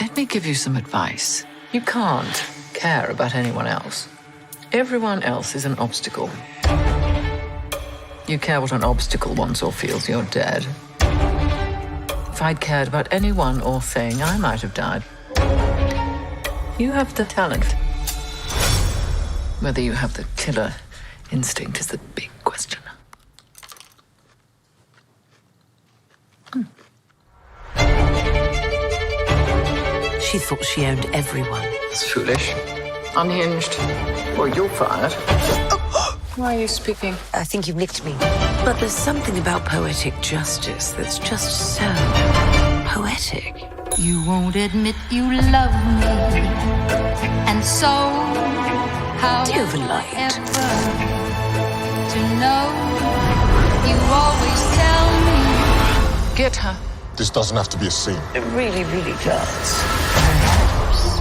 Let me give you some advice. You can't care about anyone else. Everyone else is an obstacle. You care what an obstacle wants or feels, you're dead. If I'd cared about anyone or thing, I might have died. You have the talent. Whether you have the killer instinct is the big question. She thought she owned everyone. It's foolish. Unhinged. Well, you're fired. Why are you speaking? I think you've nicked me. But there's something about poetic justice that's just so poetic. You won't admit you love me, and so how Do you have a light? ever to know? You always tell me. Get her. This doesn't have to be a scene. It really, really does.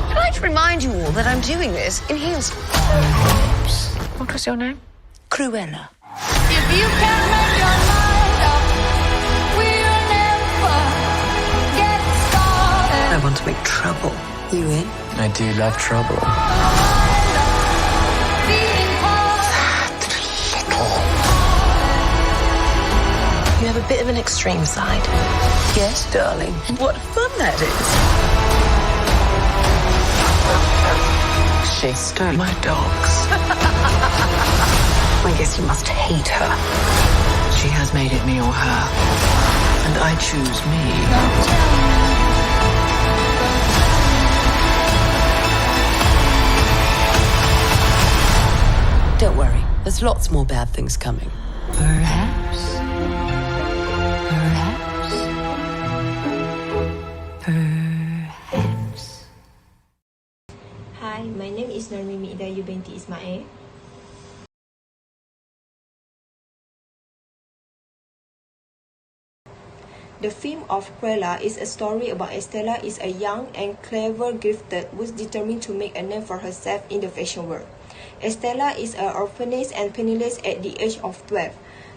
I'd like to remind you all that I'm doing this in heels. What was your name? Cruella. If you can't make your mind up, we'll never get started. I want to make trouble. You in? I do love trouble. You have a bit of an extreme side. Yes, darling. What fun that is. She stole my dogs. I guess you must hate her. She has made it me or her. And I choose me. Don't worry. There's lots more bad things coming. Perhaps. Hi, my name is Normi Idayu binti Ismail. The film of Cruella is a story about Estella is a young and clever gifted who's determined to make a name for herself in the fashion world. Estella is an orphanage and penniless at the age of 12.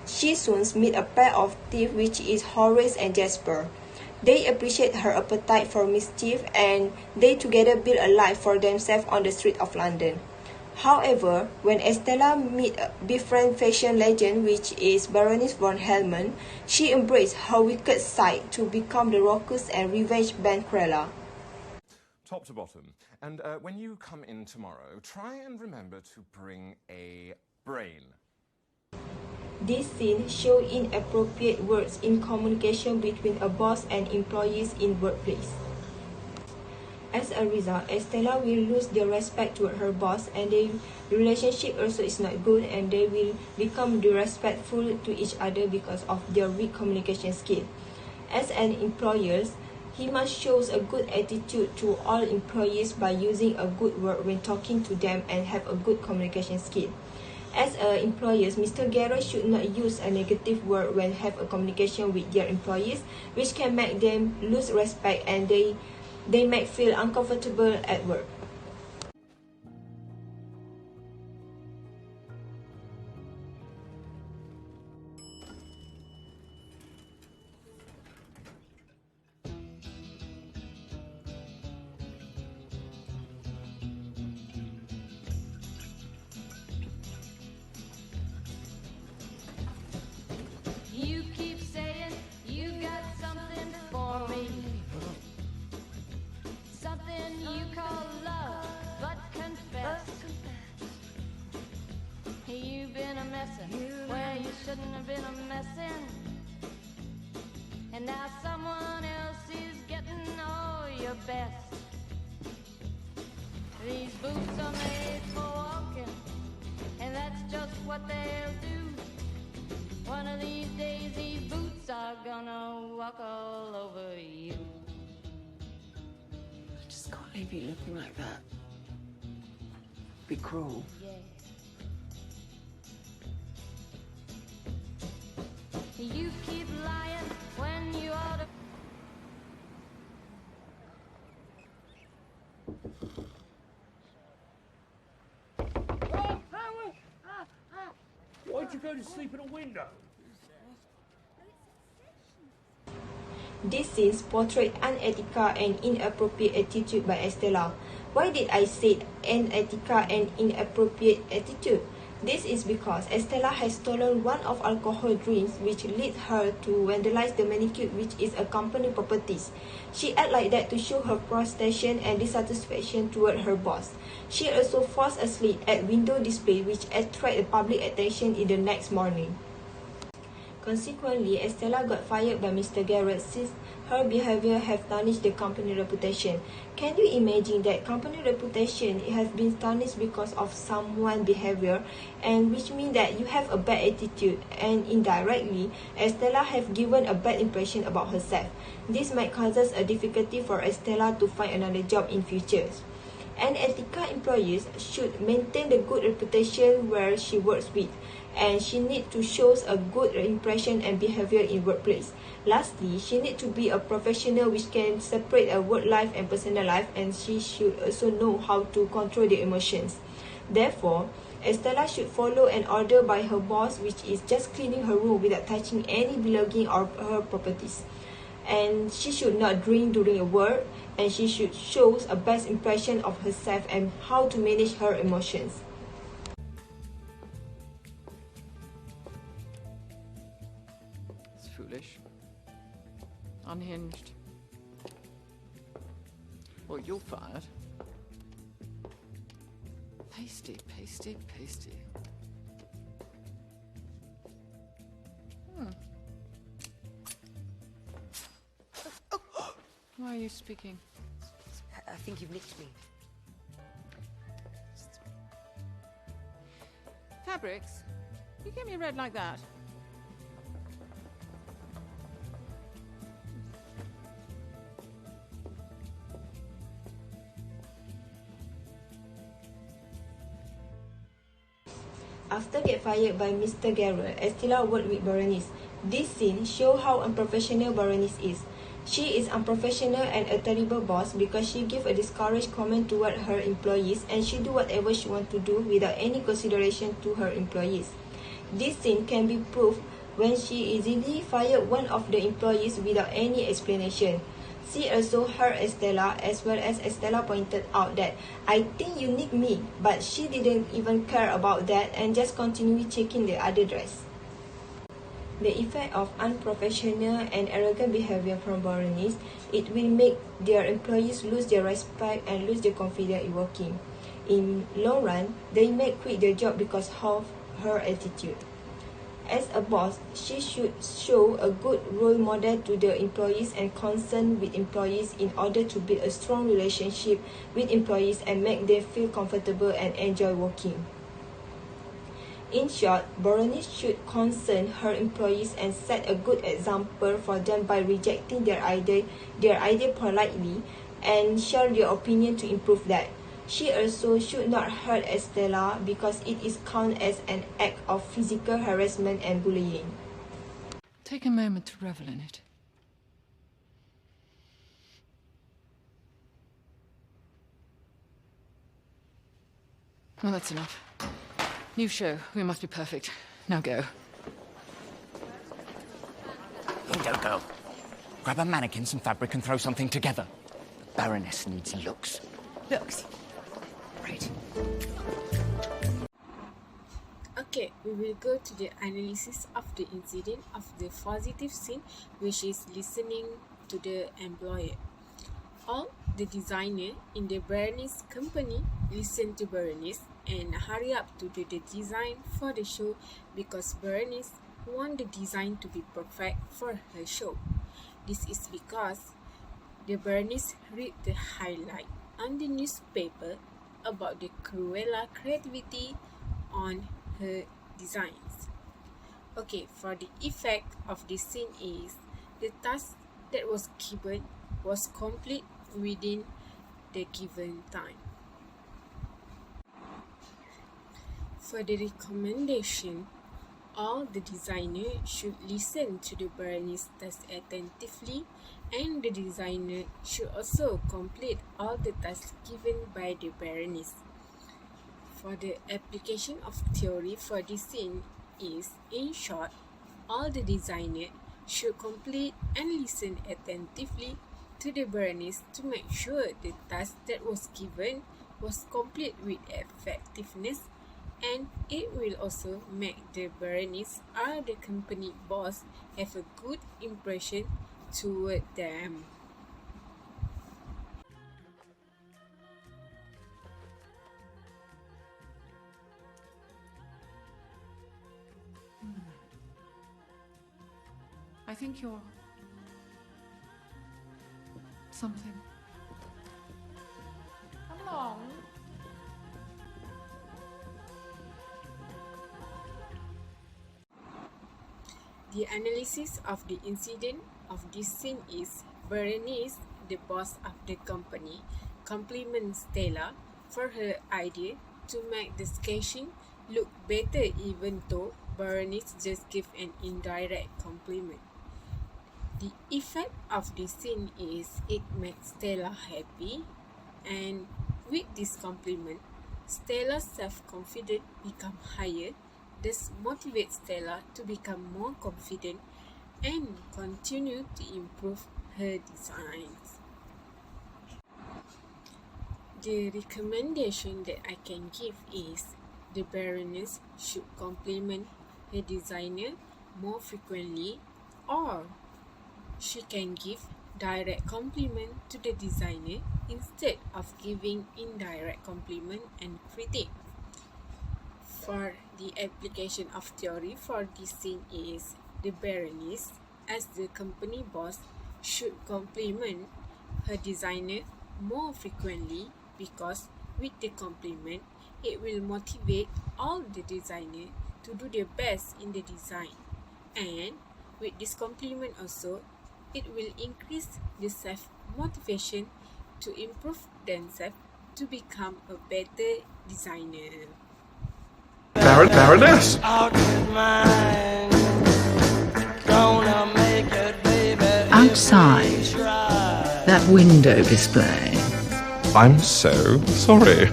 She soon meets a pair of thieves, which is Horace and Jasper. They appreciate her appetite for mischief and they together build a life for themselves on the streets of London. However, when Estella meets a different fashion legend, which is Baroness von Hellman, she embraces her wicked side to become the raucous and revenge band Cruella. Top to bottom. And when you come in tomorrow, try and remember to bring a brain. This scene shows inappropriate words in communication between a boss and employees in workplace. As a result, Estella will lose their respect toward her boss, and their relationship also is not good, and they will become disrespectful to each other because of their weak communication skill. As an employer, he must show a good attitude to all employees by using a good word when talking to them and have a good communication skill. As employers, Mr. Garrett should not use a negative word when have a communication with their employees, which can make them lose respect and they might feel uncomfortable at work. You keep saying you got something for me, something you call love, but confess you've been a messin' where you shouldn't have been a messin', and now someone else is getting all your best. These boots are made for walking, and that's just what they'll do. One of these days, these boots are gonna walk all over you. I just can't leave you looking like that. Be cruel. Yeah. You keep lying when you ought to. Why'd you go to sleep in a window? These scenes portrayed unethical and inappropriate attitude by Estella. Why did I say unethical and inappropriate attitude? This is because Estella has stolen one of alcohol drinks, which led her to vandalize the manicure, which is a company property. She acted like that to show her frustration and dissatisfaction toward her boss. She also forced a slit at window display, which attracted public attention in the next morning. Consequently, Estella got fired by Mr. Garrett since her behavior have tarnished the company reputation. Can you imagine that company reputation has been tarnished because of someone's behavior, and which means that you have a bad attitude, and indirectly, Estella have given a bad impression about herself. This might cause a difficulty for Estella to find another job in future. Unethical employees should maintain the good reputation where she works with, and she needs to show a good impression and behavior in workplace. Lastly, she needs to be a professional which can separate a work life and personal life, and she should also know how to control the emotions. Therefore, Estella should follow an order by her boss, which is just cleaning her room without touching any belonging or her properties. And she should not drink during work, and she should show a best impression of herself and how to manage her emotions. It's foolish. Unhinged. Well, you're fired. Pasty, pasty, pasty. Why are you speaking? I think you've nicked me. Fabrics? You gave me a red like that. After get fired by Mr. Garrett, Estella worked with Berenice. This scene shows how unprofessional Berenice is. She is unprofessional and a terrible boss because she gives a discouraged comment toward her employees, and she do whatever she wants to do without any consideration to her employees. This scene can be proved when she easily fired one of the employees without any explanation. She also hurt Estella, as well as Estella pointed out that, "I think you nicked me," but she didn't even care about that and just continued checking the other dress. The effect of unprofessional and arrogant behavior from Berenice, it will make their employees lose their respect and lose their confidence in working. In long run, they may quit their job because of her attitude. As a boss, she should show a good role model to the employees and concern with employees in order to build a strong relationship with employees and make them feel comfortable and enjoy working. In short, Berenice should concern her employees and set a good example for them by rejecting their idea politely and share their opinion to improve that. She also should not hurt Estella because it is counted as an act of physical harassment and bullying. Take a moment to revel in it. Well, that's enough. New show. We must be perfect. Now go. Here you go, girl. Grab a mannequin, some fabric, and throw something together. The Baroness needs looks. Looks. Right. Okay, we will go to the analysis of the incident of the positive scene, which is listening to the employer. All the designer in the Berenice company listen to Berenice and hurry up to do the design for the show because Berenice want the design to be perfect for her show. This is because the Berenice read the highlight on the newspaper about the Cruella creativity on her designs. Okay, for the effect of this scene is the task that was given was complete within the given time. For the recommendation, all the designers should listen to the Berenice task attentively, and the designer should also complete all the tasks given by the Berenice. For the application of theory for this scene is, in short, all the designers should complete and listen attentively to the Baroness to make sure the task that was given was complete with effectiveness, and it will also make the Baroness or the company boss have a good impression toward them. I think you're something. Come along. The analysis of the incident of this scene is Berenice, the boss of the company, compliments Stella for her idea to make the sketching look better, even though Berenice just gave an indirect compliment. The effect of this scene is it makes Stella happy, and with this compliment, Stella's self-confidence becomes higher. This motivates Stella to become more confident and continue to improve her designs. The recommendation that I can give is the Baroness should compliment her designer more frequently, or she can give direct compliment to the designer instead of giving indirect compliment and critique. For the application of theory for this scene is the Baroness, as the company boss, should compliment her designer more frequently, because with the compliment, it will motivate all the designers to do their best in the design. And with this compliment also, it will increase the self-motivation to improve themselves to become a better designer. Baroness! Outside, that window display. I'm so sorry.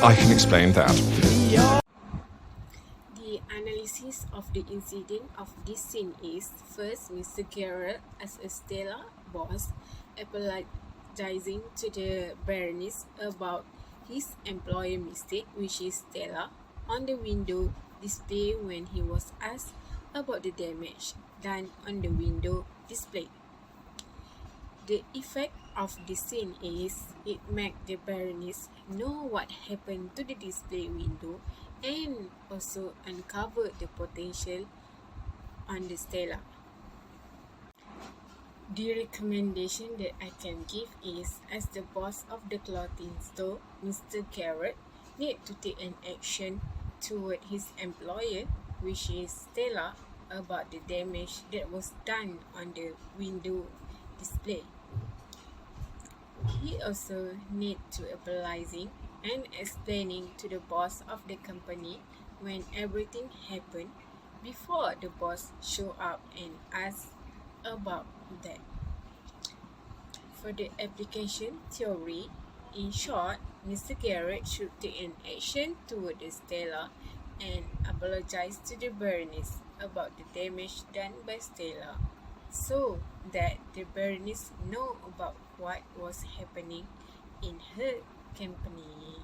I can explain that. The analysis of the incident of this scene is first Mr. Garrett as a Stella boss apologizing to the Baroness about his employee mistake, which is Stella, on the window display when he was asked about the damage done on the window display. The effect of the scene is it makes the Baroness know what happened to the display window and also uncover the potential on the Stella. The recommendation that I can give is, as the boss of the clothing store, Mr. Garrett need to take an action toward his employer, which is Stella, about the damage that was done on the window display. He also need to apologizing and explaining to the boss of the company when everything happened before the boss show up and ask about that. For the application theory, in short, Mr. Garrett should take an action toward the Stella and apologize to the Baroness about the damage done by Stella, so that the Baroness know about what was happening in her company.